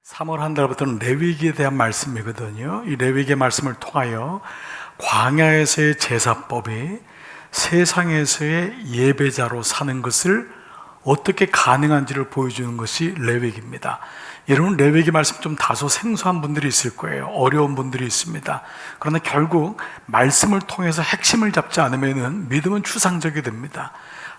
3월 한 달부터는 레위기에 대한 말씀이거든요. 이 레위기의 말씀을 통하여 광야에서의 제사법이 세상에서의 예배자로 사는 것을 어떻게 가능한지를 보여주는 것이 레위기입니다. 여러분, 레위기 말씀 좀 다소 생소한 분들이 있을 거예요. 어려운 분들이 있습니다. 그러나 결국 말씀을 통해서 핵심을 잡지 않으면 믿음은 추상적이 됩니다.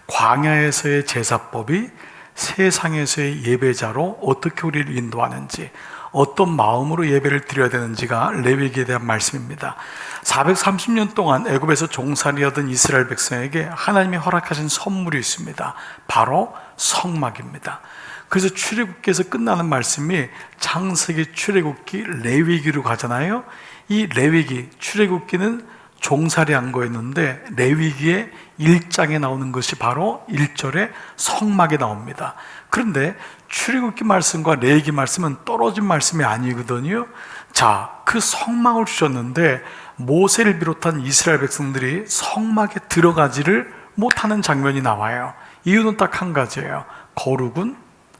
광야에서의 제사법이 세상에서의 예배자로 어떻게 우리를 인도하는지, 어떤 마음으로 예배를 드려야 되는지가 레위기에 대한 말씀입니다. 430년 동안 애굽에서 종살이하던 이스라엘 백성에게 하나님이 허락하신 선물이 있습니다. 바로 성막입니다. 그래서 출애굽기에서 끝나는 말씀이 창세기, 출애굽기, 레위기로 가잖아요. 이 레위기, 출애굽기는 종살이한 거였는데 레위기의 1장에 나오는 것이 바로 1절에 성막에 나옵니다. 그런데 출애굽기 말씀과 레위기 말씀은 떨어진 말씀이 아니거든요. 자, 그 성막을 주셨는데 모세를 비롯한 이스라엘 백성들이 성막에 들어가지를 못하는 장면이 나와요. 이유는 딱 한 가지예요. 거룩은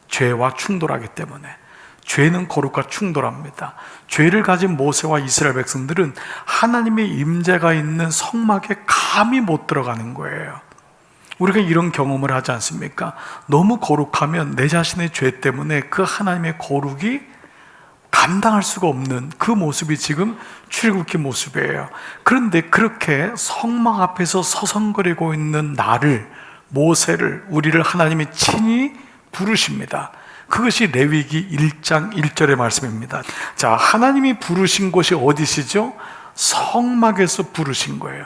죄와 충돌하기 때문에. 죄는 거룩과 충돌합니다. 죄를 가진 모세와 이스라엘 백성들은 하나님의 임재가 있는 성막에 감히 못 들어가는 거예요. 우리가 이런 경험을 하지 않습니까? 너무 거룩하면 내 자신의 죄 때문에 그 하나님의 거룩이 감당할 수가 없는 그 모습이 지금 출애굽기 모습이에요. 그런데 그렇게 성막 앞에서 서성거리고 있는 나를, 모세를, 우리를 하나님이 친히 부르십니다. 그것이 레위기 1장 1절의 말씀입니다. 자, 하나님이 부르신 곳이 어디시죠? 성막에서 부르신 거예요.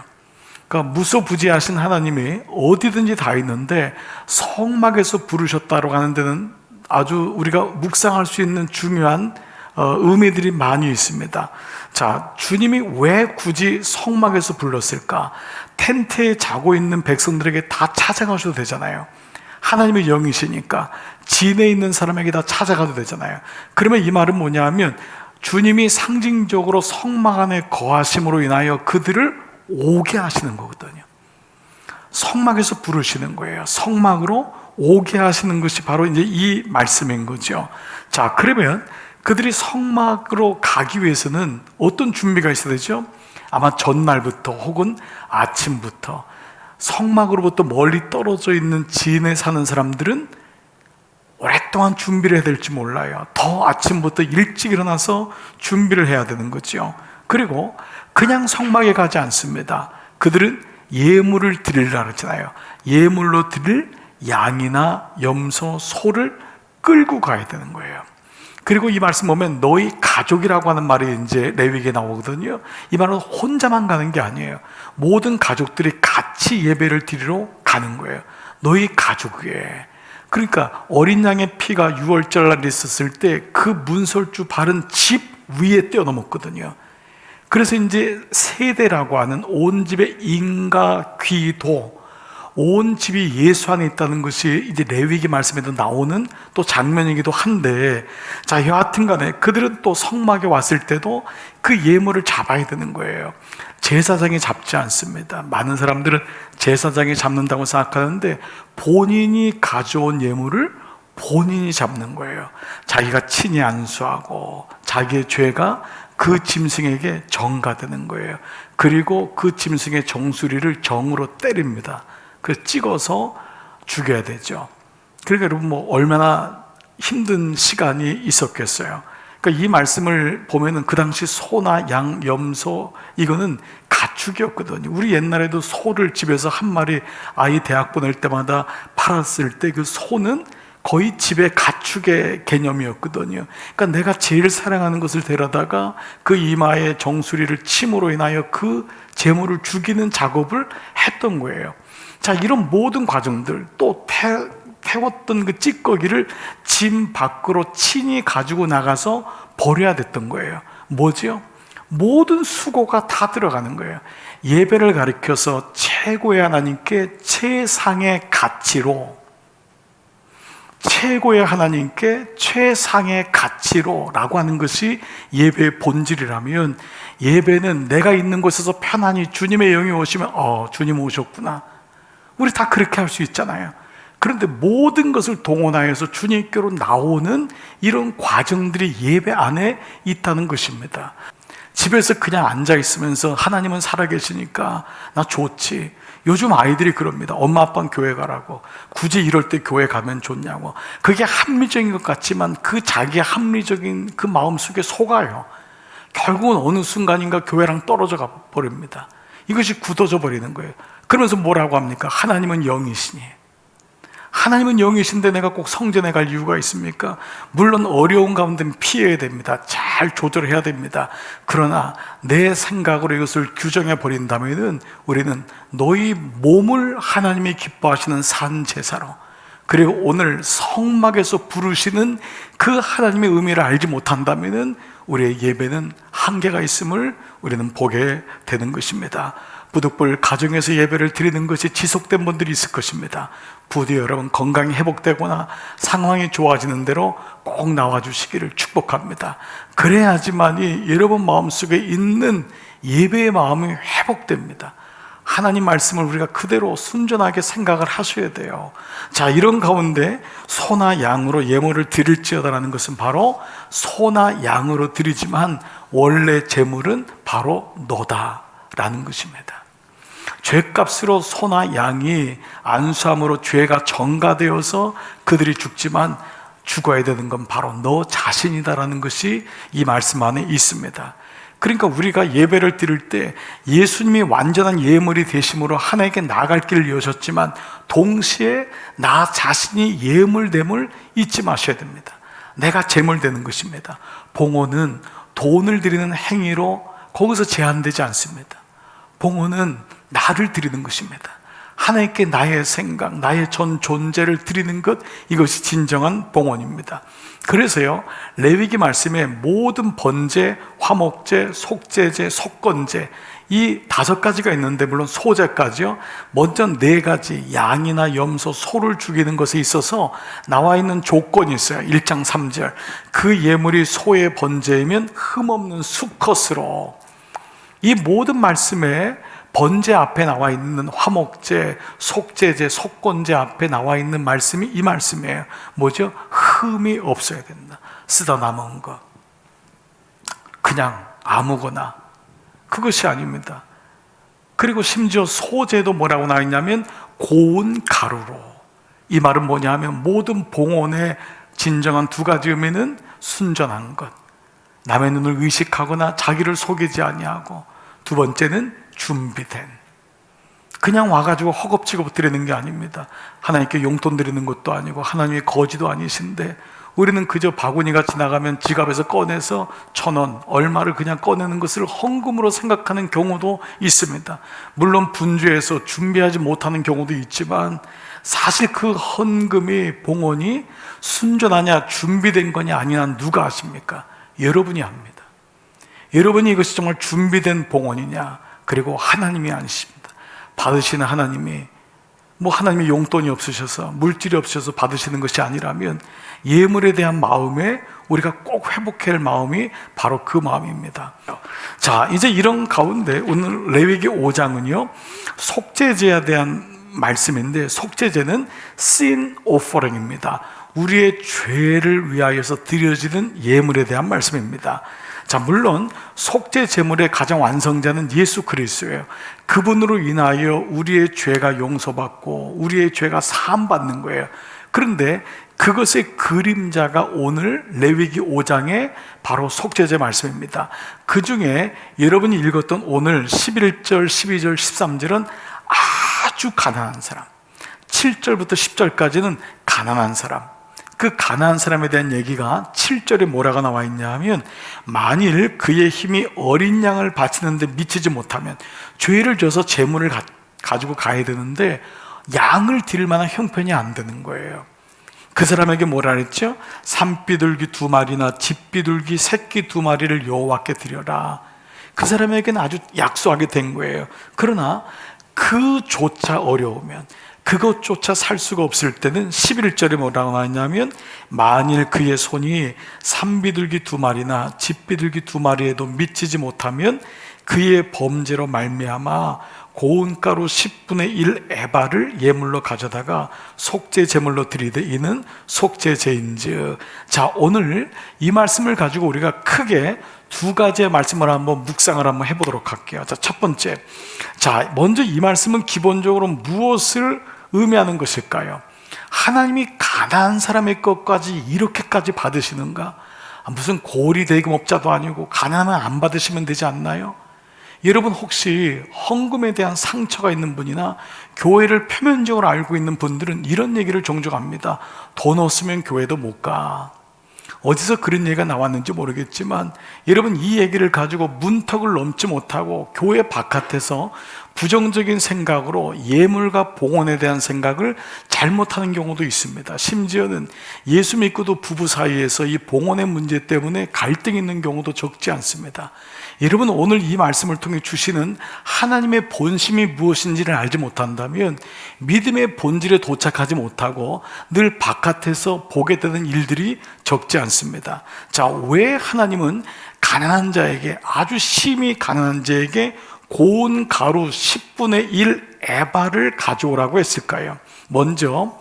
그러니까 무소부지하신 하나님이 어디든지 다 있는데 성막에서 부르셨다고 하는 데는 아주 우리가 묵상할 수 있는 중요한 의미들이 많이 있습니다. 자, 주님이 왜 굳이 성막에서 불렀을까? 텐트에 자고 있는 백성들에게 다 찾아가셔도 되잖아요. 하나님의 영이시니까 진에 있는 사람에게 다 찾아가도 되잖아요. 그러면 이 말은 뭐냐 하면 주님이 상징적으로 성막 안에 거하심으로 인하여 그들을 오게 하시는 거거든요. 성막에서 부르시는 거예요. 성막으로 오게 하시는 것이 바로 이제 이 말씀인 거죠. 자, 그러면 그들이 성막으로 가기 위해서는 어떤 준비가 있어야 되죠? 아마 전날부터 혹은 아침부터 성막으로부터 멀리 떨어져 있는 지인에 사는 사람들은 오랫동안 준비를 해야 될지 몰라요. 더 아침부터 일찍 일어나서 준비를 해야 되는 거죠. 그리고 그냥 성막에 가지 않습니다. 그들은 예물을 드리려고 하잖아요. 예물로 드릴 양이나 염소, 소를 끌고 가야 되는 거예요. 그리고 이 말씀 보면 너희 가족이라고 하는 말이 이제 레위기에 나오거든요. 이 말은 혼자만 가는 게 아니에요. 모든 가족들이 같이 예배를 드리러 가는 거예요. 너희 가족이에요. 그러니까 어린 양의 피가 유월절날 있었을 때 그 문설주 바른 집 위에 뛰어넘었거든요. 그래서 이제 세대라고 하는 온 집의 인과 귀도, 온 집이 예수 안에 있다는 것이 이제 레위기 말씀에도 나오는 또 장면이기도 한데, 자, 여하튼 간에 그들은 또 성막에 왔을 때도 그 예물을 잡아야 되는 거예요. 제사장이 잡지 않습니다. 많은 사람들은 제사장이 잡는다고 생각하는데 본인이 가져온 예물을 본인이 잡는 거예요. 자기가 친히 안수하고 자기의 죄가 그 짐승에게 전가되는 거예요. 그리고 그 짐승의 정수리를 정으로 때립니다. 그 찍어서 죽여야 되죠. 그러니까 여러분, 얼마나 힘든 시간이 있었겠어요. 그러니까 이 말씀을 보면은 그 당시 소나 양, 염소, 이거는 가축이었거든요. 우리 옛날에도 소를 집에서 한 마리 아이 대학 보낼 때마다 팔았을 때 그 소는 거의 집의 가축의 개념이었거든요. 그러니까 내가 제일 사랑하는 것을 데려다가 그 이마에 정수리를 침으로 인하여 그 제물을 죽이는 작업을 했던 거예요. 자, 이런 모든 과정들, 또 태웠던 그 찌꺼기를 짐 밖으로 친히 가지고 나가서 버려야 됐던 거예요. 뭐지요? 모든 수고가 다 들어가는 거예요. 예배를 가리켜서 최고의 하나님께 최상의 가치로, 최고의 하나님께 최상의 가치로 라고 하는 것이 예배의 본질이라면, 예배는 내가 있는 곳에서 편안히 주님의 영이 오시면 주님 오셨구나, 우리 다 그렇게 할 수 있잖아요. 그런데 모든 것을 동원하여서 주님께로 나오는 이런 과정들이 예배 안에 있다는 것입니다. 집에서 그냥 앉아 있으면서 하나님은 살아계시니까 나 좋지. 요즘 아이들이 그럽니다. 엄마 아빠는 교회 가라고. 굳이 이럴 때 교회 가면 좋냐고. 그게 합리적인 것 같지만 그 자기의 합리적인 그 마음속에 속아요. 결국은 어느 순간인가 교회랑 떨어져 가 버립니다. 이것이 굳어져 버리는 거예요. 그러면서 뭐라고 합니까? 하나님은 영이시니. 하나님은 영이신데 내가 꼭 성전에 갈 이유가 있습니까? 물론 어려운 가운데는 피해야 됩니다. 잘 조절해야 됩니다. 그러나 내 생각으로 이것을 규정해 버린다면 우리는 너희 몸을 하나님이 기뻐하시는 산 제사로, 그리고 오늘 성막에서 부르시는 그 하나님의 의미를 알지 못한다면 우리의 예배는 한계가 있음을 우리는 보게 되는 것입니다. 부득불 가정에서 예배를 드리는 것이 지속된 분들이 있을 것입니다. 부디 여러분 건강이 회복되거나 상황이 좋아지는 대로 꼭 나와주시기를 축복합니다. 그래야지만이 여러분 마음속에 있는 예배의 마음이 회복됩니다. 하나님 말씀을 우리가 그대로 순전하게 생각을 하셔야 돼요. 자, 이런 가운데 소나 양으로 예물을 드릴지어다라는 것은 바로 소나 양으로 드리지만 원래 제물은 바로 너다라는 것입니다. 죄값으로 소나 양이 안수함으로 죄가 전가되어서 그들이 죽지만 죽어야 되는 건 바로 너 자신이다라는 것이 이 말씀 안에 있습니다. 그러니까 우리가 예배를 드릴 때 예수님이 완전한 예물이 되심으로 하나님께 나아갈 길을 여셨지만 동시에 나 자신이 예물됨을 잊지 마셔야 됩니다. 내가 제물되는 것입니다. 봉헌은 돈을 드리는 행위로 거기서 제한되지 않습니다. 봉헌은 나를 드리는 것입니다. 하나님께 나의 생각, 나의 전 존재를 드리는 것, 이것이 진정한 봉헌입니다. 그래서요, 레위기 말씀에 모든 번제, 화목제, 속제제, 속건제, 이 5가지가 있는데 물론 소제까지요. 먼저 4가지 양이나 염소, 소를 죽이는 것에 있어서 나와 있는 조건이 있어요. 1장 3절 그 예물이 소의 번제이면 흠없는 수컷으로. 이 모든 말씀에 번제 앞에 나와 있는 화목제, 속제제, 속건제 앞에 나와 있는 말씀이 이 말씀이에요. 뭐죠? 흠이 없어야 된다. 쓰다 남은 것, 그냥 아무거나, 그것이 아닙니다. 그리고 심지어 소제도 뭐라고 나와 있냐면 고운 가루로. 이 말은 뭐냐면 모든 봉헌의 진정한 2가지 의미는 순전한 것, 남의 눈을 의식하거나 자기를 속이지 아니하고, 2번째는 준비된, 그냥 와가지고 허겁지겁 드리는 게 아닙니다. 하나님께 용돈 드리는 것도 아니고 하나님의 거지도 아니신데 우리는 그저 바구니가 지나가면 지갑에서 꺼내서 1,000원 얼마를 그냥 꺼내는 것을 헌금으로 생각하는 경우도 있습니다. 물론 분주해서 준비하지 못하는 경우도 있지만 사실 그 헌금이, 봉헌이 순전하냐 준비된 거냐 아니냐 누가 아십니까? 여러분이 압니다. 여러분이 이것이 정말 준비된 봉헌이냐, 그리고 하나님이 아니십니다. 받으시는 하나님이 하나님의 용돈이 없으셔서 물질이 없으셔서 받으시는 것이 아니라면 예물에 대한 마음에 우리가 꼭 회복해야 할 마음이 바로 그 마음입니다. 자, 이제 이런 가운데 오늘 레위기 5장은요 속죄제에 대한 말씀인데, 속죄제는 sin offering입니다. 우리의 죄를 위하여서 드려지는 예물에 대한 말씀입니다. 자, 물론 속죄 제물의 가장 완성자는 예수 그리스도예요. 그분으로 인하여 우리의 죄가 용서받고 우리의 죄가 사함받는 거예요. 그런데 그것의 그림자가 오늘 레위기 5장의 바로 속죄제 말씀입니다. 그 중에 여러분이 읽었던 오늘 11절, 12절, 13절은 아주 가난한 사람, 7절부터 10절까지는 가난한 사람, 그 가난한 사람에 대한 얘기가 7절에 뭐라고 나와 있냐 하면, 만일 그의 힘이 어린 양을 바치는데 미치지 못하면, 죄를 져서 제물을 가지고 가야 되는데 양을 드릴 만한 형편이 안 되는 거예요. 그 사람에게 뭐라 그랬죠? 산비둘기 2마리나 집비둘기 새끼 2마리를 여호와께 드려라. 그 사람에게는 아주 약소하게 된 거예요. 그러나 그조차 어려우면, 그것조차 살 수가 없을 때는 11절에 뭐라고 나왔냐면, 만일 그의 손이 산비둘기 2마리나 집비둘기 2마리에도 미치지 못하면 그의 범죄로 말미암아 고운 가루 10분의 1 에바를 예물로 가져다가 속죄 제물로 드리되 이는 속죄제인즉. 자, 오늘 이 말씀을 가지고 우리가 크게 두 가지의 말씀을 한번 묵상을 한번 해보도록 할게요. 자, 첫 번째, 자, 먼저 이 말씀은 기본적으로 무엇을 의미하는 것일까요? 하나님이 가난한 사람의 것까지 이렇게까지 받으시는가? 무슨 고리 대금업자도 아니고 가난은 안 받으시면 되지 않나요? 여러분, 혹시 헌금에 대한 상처가 있는 분이나 교회를 표면적으로 알고 있는 분들은 이런 얘기를 종종 합니다. 돈 없으면 교회도 못 가. 어디서 그런 얘기가 나왔는지 모르겠지만 여러분, 이 얘기를 가지고 문턱을 넘지 못하고 교회 바깥에서 부정적인 생각으로 예물과 봉헌에 대한 생각을 잘못하는 경우도 있습니다. 심지어는 예수 믿고도 부부 사이에서 이 봉헌의 문제 때문에 갈등이 있는 경우도 적지 않습니다. 여러분, 오늘 이 말씀을 통해 주시는 하나님의 본심이 무엇인지를 알지 못한다면 믿음의 본질에 도착하지 못하고 늘 바깥에서 보게 되는 일들이 적지 않습니다. 자, 왜 하나님은 가난한 자에게, 아주 심히 가난한 자에게 고운 가루 10분의 1 에바를 가져오라고 했을까요? 먼저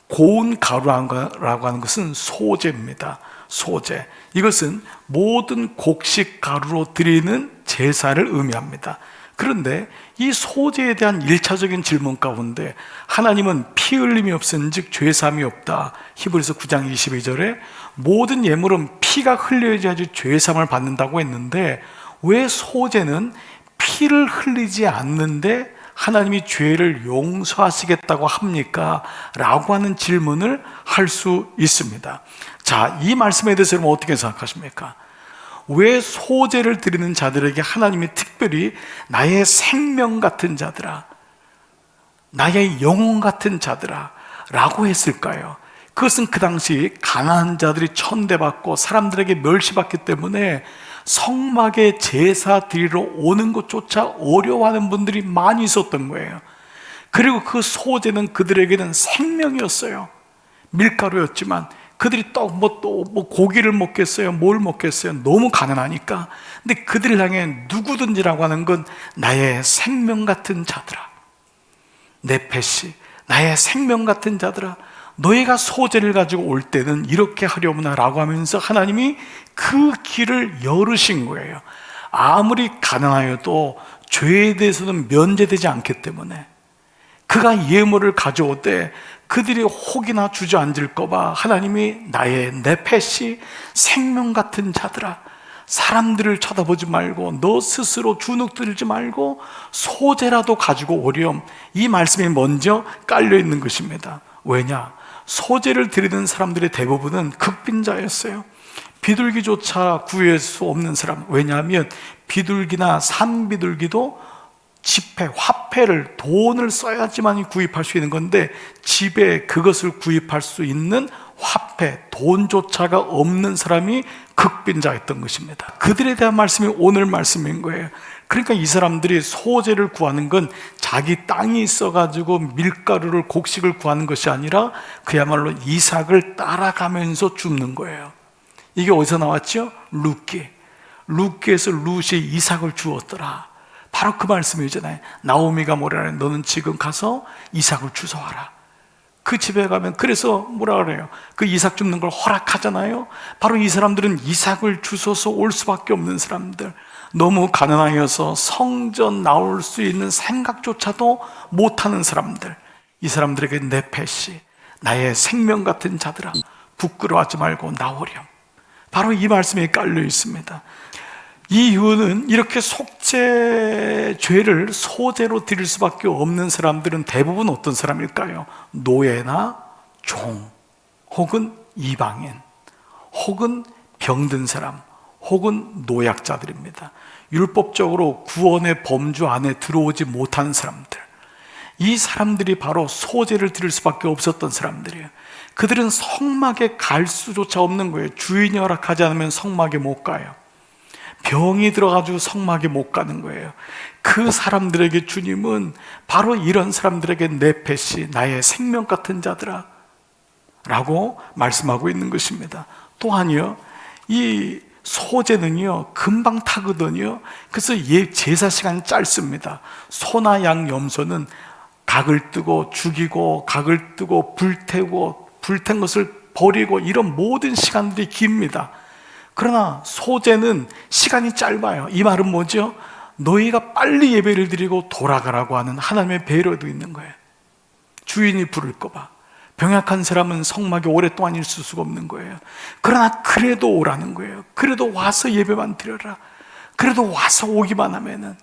고운 가루라고 하는 것은 소제입니다. 소제. 이것은 모든 곡식 가루로 드리는 제사를 의미합니다. 그런데 이 소제에 대한 1차적인 질문 가운데 하나님은 피 흘림이 없은즉 죄사함이 없다. 히브리서 9장 22절에 모든 예물은 피가 흘려야지 죄사함을 받는다고 했는데 왜 소제는 피를 흘리지 않는데 하나님이 죄를 용서하시겠다고 합니까? 라고 하는 질문을 할 수 있습니다. 자, 이 말씀에 대해서 여러분 어떻게 생각하십니까? 왜 소제를 드리는 자들에게 하나님이 특별히 나의 생명 같은 자들아, 나의 영혼 같은 자들아 라고 했을까요? 그것은 그 당시 가난한 자들이 천대받고 사람들에게 멸시받기 때문에 성막에 제사 드리러 오는 것조차 어려워하는 분들이 많이 있었던 거예요. 그리고 그 소제는 그들에게는 생명이었어요. 밀가루였지만 그들이 또 고기를 먹겠어요? 뭘 먹겠어요? 너무 가난하니까. 근데 그들을 향해 누구든지라고 하는 건 나의 생명 같은 자들아, 네페시, 나의 생명 같은 자들아, 너희가 소제를 가지고 올 때는 이렇게 하려구나 라고 하면서 하나님이 그 길을 열으신 거예요. 아무리 가난하여도 죄에 대해서는 면제되지 않기 때문에 그가 예물을 가져올 때 그들이 혹이나 주저앉을까 봐 하나님이 나의 네페시, 생명 같은 자들아, 사람들을 쳐다보지 말고 너 스스로 주눅들지 말고 소제라도 가지고 오렴. 이 말씀이 먼저 깔려 있는 것입니다. 왜냐? 소제를 드리는 사람들의 대부분은 극빈자였어요. 비둘기조차 구할 수 없는 사람. 왜냐하면 비둘기나 산비둘기도 지폐, 화폐를, 돈을 써야지만 구입할 수 있는 건데 집에 그것을 구입할 수 있는 화폐, 돈조차가 없는 사람이 극빈자였던 것입니다. 그들에 대한 말씀이 오늘 말씀인 거예요. 그러니까 이 사람들이 소제를 구하는 건 자기 땅이 있어가지고 밀가루를, 곡식을 구하는 것이 아니라 그야말로 이삭을 따라가면서 줍는 거예요. 이게 어디서 나왔죠? 룻기에서 룻이 이삭을 주었더라. 바로 그 말씀이잖아요. 나오미가 뭐라 그래요? 너는 지금 가서 이삭을 주워와라. 그 집에 가면, 그래서 뭐라 그래요? 그 이삭 줍는 걸 허락하잖아요. 바로 이 사람들은 이삭을 주워서 올 수밖에 없는 사람들, 너무 가난하여서 성전 나올 수 있는 생각조차도 못하는 사람들, 이 사람들에게 네페시, 나의 생명 같은 자들아, 부끄러워하지 말고 나오렴. 바로 이 말씀이 깔려 있습니다. 이 이유는 이렇게 속죄 죄를 소제로 드릴 수밖에 없는 사람들은 대부분 어떤 사람일까요? 노예나 종, 혹은 이방인, 혹은 병든 사람, 혹은 노약자들입니다. 율법적으로 구원의 범주 안에 들어오지 못한 사람들, 이 사람들이 바로 소제를 드릴 수밖에 없었던 사람들이에요. 그들은 성막에 갈 수조차 없는 거예요. 주인이 허락하지 않으면 성막에 못 가요. 병이 들어가지고 성막에 못 가는 거예요. 그 사람들에게 주님은 바로 이런 사람들에게 네페시, 나의 생명 같은 자들아 라고 말씀하고 있는 것입니다. 또한요, 이 소재는요 금방 타거든요. 그래서 제사 시간이 짧습니다. 소나 양 염소는 각을 뜨고 죽이고 각을 뜨고 불태우고 불탄 것을 버리고 이런 모든 시간들이 깁니다. 그러나 소재는 시간이 짧아요. 이 말은 뭐죠? 너희가 빨리 예배를 드리고 돌아가라고 하는 하나님의 배려도 있는 거예요. 주인이 부를까 봐. 병약한 사람은 성막에 오랫동안 있을 수가 없는 거예요. 그러나 그래도 오라는 거예요. 그래도 와서 예배만 드려라. 그래도 와서 오기만 하면은,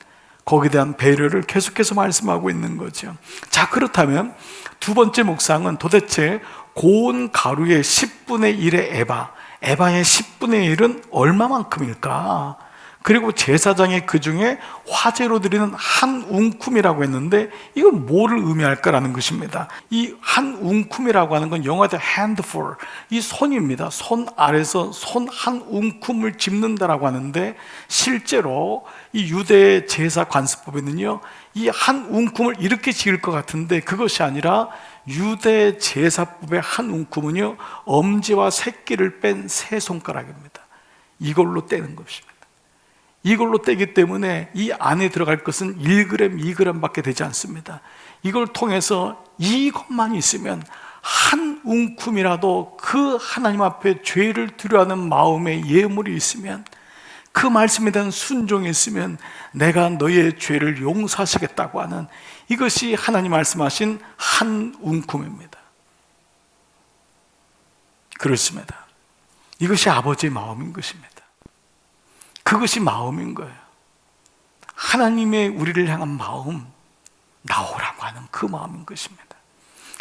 거기에 대한 배려를 계속해서 말씀하고 있는 거죠. 자, 그렇다면 두 번째 묵상은 도대체 고운 가루의 10분의 1의 에바의 10분의 1은 얼마만큼일까? 그리고 제사장이 그 중에 화제로 드리는 한 웅큼이라고 했는데, 이건 뭐를 의미할까라는 것입니다. 이 한 웅큼이라고 하는 건 영어에서 handful, 이 손입니다. 손 아래서 손 한 웅큼을 짚는다라고 하는데, 실제로 이 유대 제사 관습법에는요 이 한 웅큼을 이렇게 지을 것 같은데, 그것이 아니라 유대 제사법의 한 웅큼은요 엄지와 새끼를 뺀 세 손가락입니다. 이걸로 떼는 것입니다. 이걸로 떼기 때문에 이 안에 들어갈 것은 1g, 2g 밖에 되지 않습니다. 이걸 통해서 이것만 있으면, 한 웅큼이라도 그 하나님 앞에 죄를 두려워하는 마음의 예물이 있으면, 그 말씀에 대한 순종이 있으면 내가 너의 죄를 용서하시겠다고 하는, 이것이 하나님 말씀하신 한 웅큼입니다. 그렇습니다. 이것이 아버지의 마음인 것입니다. 그것이 마음인 거예요. 하나님의 우리를 향한 마음, 나오라고 하는 그 마음인 것입니다.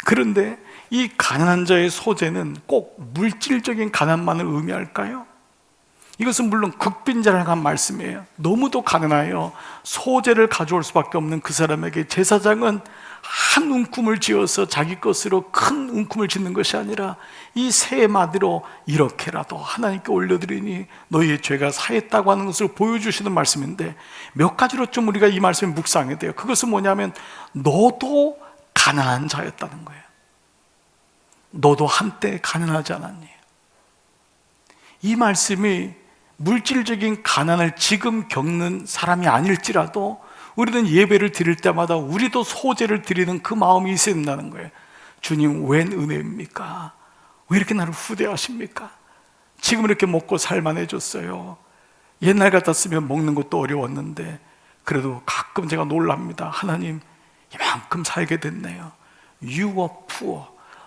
그런데 이 가난한 자의 소재는 꼭 물질적인 가난만을 의미할까요? 이것은 물론 극빈자를 향한 말씀이에요. 너무도 가난하여 소재를 가져올 수밖에 없는 그 사람에게 제사장은 한 웅큼을 지어서 자기 것으로 큰 웅큼을 짓는 것이 아니라 이 세 마디로 이렇게라도 하나님께 올려드리니 너희의 죄가 사했다고 하는 것을 보여주시는 말씀인데, 몇 가지로 좀 우리가 이 말씀을 묵상해야 돼요. 그것은 뭐냐면, 너도 가난한 자였다는 거예요. 너도 한때 가난하지 않았니? 이 말씀이 물질적인 가난을 지금 겪는 사람이 아닐지라도 우리는 예배를 드릴 때마다 우리도 소재를 드리는 그 마음이 있어야 된다는 거예요. 주님, 웬 은혜입니까? 왜 이렇게 나를 후대하십니까? 지금 이렇게 먹고 살만해졌어요. 옛날 같았으면 먹는 것도 어려웠는데 그래도 가끔 제가 놀랍니다. 하나님, 이만큼 살게 됐네요. You were poor.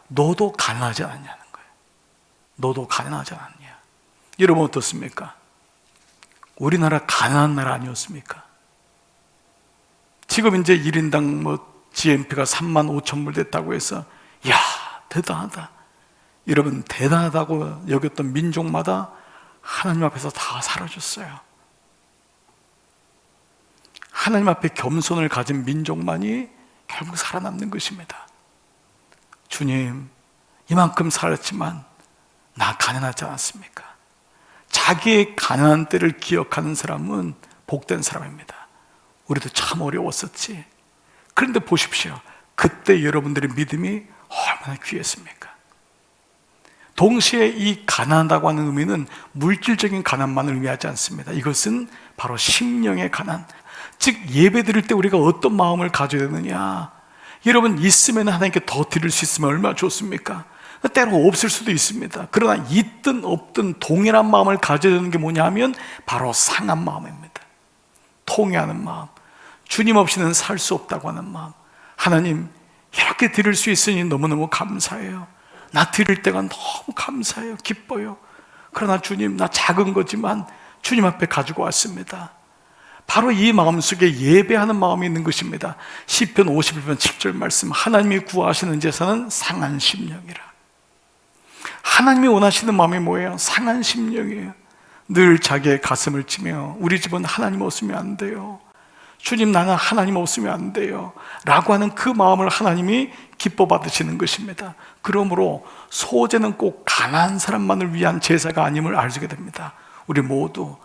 너도 가난하지 않았냐는 거예요. 너도 가난하지 않았냐? 여러분 어떻습니까? 우리나라 가난한 나라 아니었습니까? 지금 이제 1인당 GNP가 35,000불 됐다고 해서, 이야, 대단하다. 여러분, 대단하다고 여겼던 민족마다 하나님 앞에서 다 사라졌어요. 하나님 앞에 겸손을 가진 민족만이 결국 살아남는 것입니다. 주님, 이만큼 살았지만 나 가난하지 않았습니까? 자기의 가난한 때를 기억하는 사람은 복된 사람입니다. 우리도 참 어려웠었지. 그런데 보십시오. 그때 여러분들의 믿음이 얼마나 귀했습니까? 동시에 이 가난하다고 하는 의미는 물질적인 가난만을 의미하지 않습니다. 이것은 바로 심령의 가난, 즉 예배 드릴 때 우리가 어떤 마음을 가져야 되느냐. 여러분, 있으면 하나님께 더 드릴 수 있으면 얼마나 좋습니까? 때로 없을 수도 있습니다. 그러나 있든 없든 동일한 마음을 가져야 되는 게 뭐냐 하면 바로 상한 마음입니다. 통회하는 마음, 주님 없이는 살 수 없다고 하는 마음. 하나님, 이렇게 드릴 수 있으니 너무너무 감사해요. 나 드릴 때가 너무 감사해요. 기뻐요. 그러나 주님, 나 작은 거지만 주님 앞에 가지고 왔습니다. 바로 이 마음속에 예배하는 마음이 있는 것입니다. 시편 51편 7절 말씀, 하나님이 구하시는 제사는 상한 심령이라. 하나님이 원하시는 마음이 뭐예요? 상한 심령이에요. 늘 자기의 가슴을 치며 우리 집은 하나님 없으면 안 돼요. 주님, 나는 하나님 없으면 안 돼요 라고 하는 그 마음을 하나님이 기뻐 받으시는 것입니다. 그러므로 소재는 꼭 가난한 사람만을 위한 제사가 아님을 알게 됩니다. 우리 모두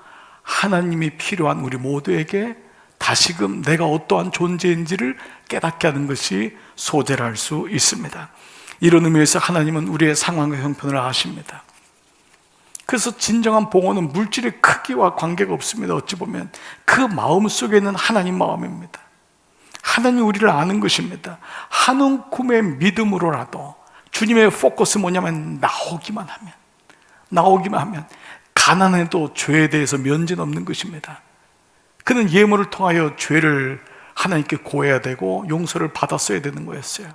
하나님이 필요한 우리 모두에게 다시금 내가 어떠한 존재인지를 깨닫게 하는 것이 소재라 할 수 있습니다. 이런 의미에서 하나님은 우리의 상황과 형편을 아십니다. 그래서 진정한 봉헌은 물질의 크기와 관계가 없습니다. 어찌 보면 그 마음 속에 있는 하나님 마음입니다. 하나님 우리를 아는 것입니다. 한 움큼의 믿음으로라도 주님의 포커스 뭐냐면 나오기만 하면 가난해도 죄에 대해서 면제는 없는 것입니다. 그는 예물을 통하여 죄를 하나님께 고해야 되고 용서를 받았어야 되는 거였어요.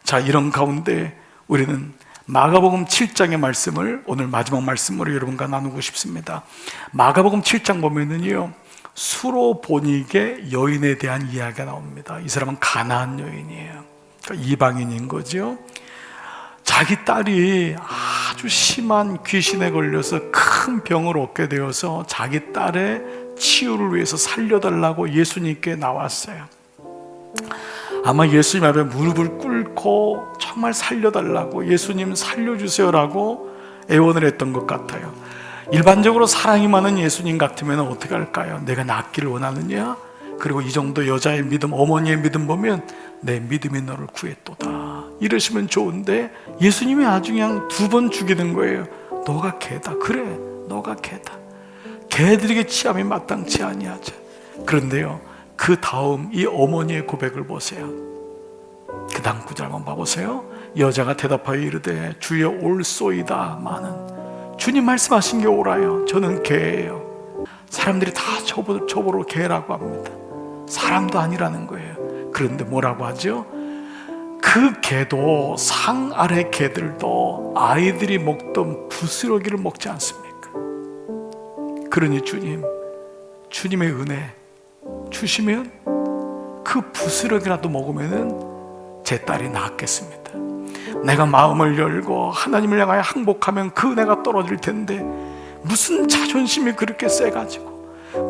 자, 이런 가운데 우리는 마가복음 7장의 말씀을 오늘 마지막 말씀으로 여러분과 나누고 싶습니다. 마가복음 7장 보면은요, 수로 보닉의 여인에 대한 이야기가 나옵니다. 이 사람은 가나안 여인이에요. 그러니까 이방인인 거죠. 자기 딸이 아주 심한 귀신에 걸려서 큰 병을 얻게 되어서 자기 딸의 치유를 위해서 살려달라고 예수님께 나왔어요. 아마 예수님 앞에 무릎을 꿇고 정말 살려달라고, 예수님 살려주세요라고 애원을 했던 것 같아요. 일반적으로 사랑이 많은 예수님 같으면 어떻게 할까요? 내가 낫기를 원하느냐? 그리고 이 정도 여자의 믿음, 어머니의 믿음 보면 내 믿음이 너를 구했도다 이러시면 좋은데, 예수님이 아주 그냥 2번 죽이는 거예요. 너가 개다. 그래, 너가 개다. 개들에게 취함이 마땅치 아니하자. 그런데요, 그 다음 이 어머니의 고백을 보세요. 그 다음 구절 한번 봐보세요. 여자가 대답하여 이르되 주여 올소이다 마는, 주님 말씀하신 게 옳아요. 저는 개예요. 사람들이 다 저보로 개라고 합니다. 사람도 아니라는 거예요. 그런데 뭐라고 하죠? 그 개도, 상 아래 개들도 아이들이 먹던 부스러기를 먹지 않습니까? 그러니 주님의 은혜 주시면 그 부스러기라도 먹으면은 제 딸이 낫겠습니다. 내가 마음을 열고 하나님을 향하여 항복하면 그 은혜가 떨어질 텐데, 무슨 자존심이 그렇게 세가지고,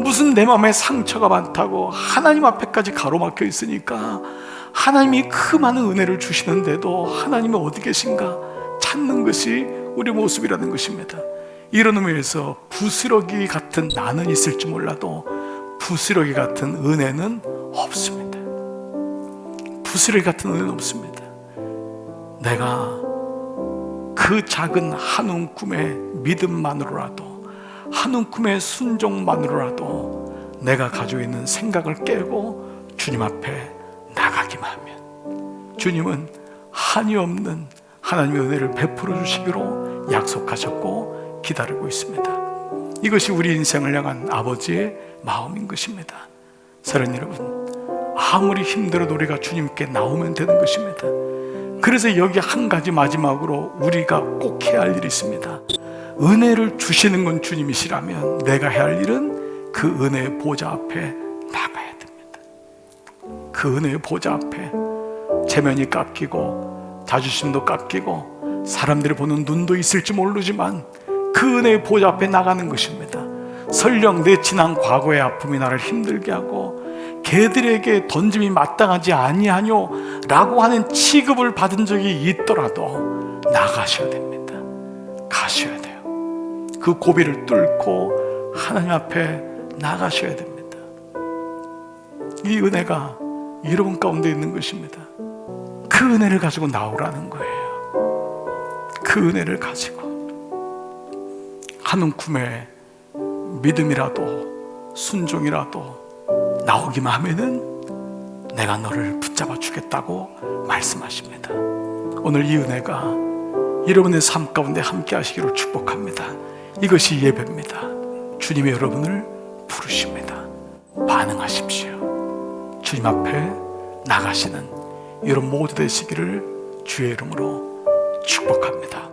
무슨 내 마음에 상처가 많다고 하나님 앞에까지 가로막혀 있으니까 하나님이 그 많은 은혜를 주시는데도 하나님이 어디 계신가 찾는 것이 우리 모습이라는 것입니다. 이런 의미에서 부스러기 같은 나는 있을지 몰라도 부스러기 같은 은혜는 없습니다. 부스러기 같은 은혜는 없습니다. 내가 그 작은 한 움큼의 믿음만으로라도, 한 움큼의 순종만으로라도 내가 가지고 있는 생각을 깨고 주님 앞에 나가기만 하면 주님은 한이 없는 하나님의 은혜를 베풀어 주시기로 약속하셨고 기다리고 있습니다. 이것이 우리 인생을 향한 아버지의 마음인 것입니다. 사랑하는 여러분, 아무리 힘들어도 우리가 주님께 나오면 되는 것입니다. 그래서 여기 한 가지 마지막으로 우리가 꼭 해야 할 일이 있습니다. 은혜를 주시는 건 주님이시라면 내가 해야 할 일은 그 은혜의 보좌 앞에 나가야 됩니다. 그 은혜의 보좌 앞에 체면이 깎이고 자존심도 깎이고 사람들이 보는 눈도 있을지 모르지만 그 은혜의 보좌 앞에 나가는 것입니다. 설령 내 지난 과거의 아픔이 나를 힘들게 하고 개들에게 던짐이 마땅하지 아니하뇨 라고 하는 취급을 받은 적이 있더라도 나가셔야 됩니다. 가셔야 돼요. 그 고비를 뚫고 하나님 앞에 나가셔야 됩니다. 이 은혜가 여러분 가운데 있는 것입니다. 그 은혜를 가지고 나오라는 거예요. 그 은혜를 가지고 한 움큼의 믿음이라도 순종이라도 나오기만 하면은 내가 너를 붙잡아 주겠다고 말씀하십니다. 오늘 이 은혜가 여러분의 삶 가운데 함께 하시기를 축복합니다. 이것이 예배입니다. 주님이 여러분을 부르십니다. 반응하십시오. 주님 앞에 나가시는 여러분 모두 되시기를 주의 이름으로 축복합니다.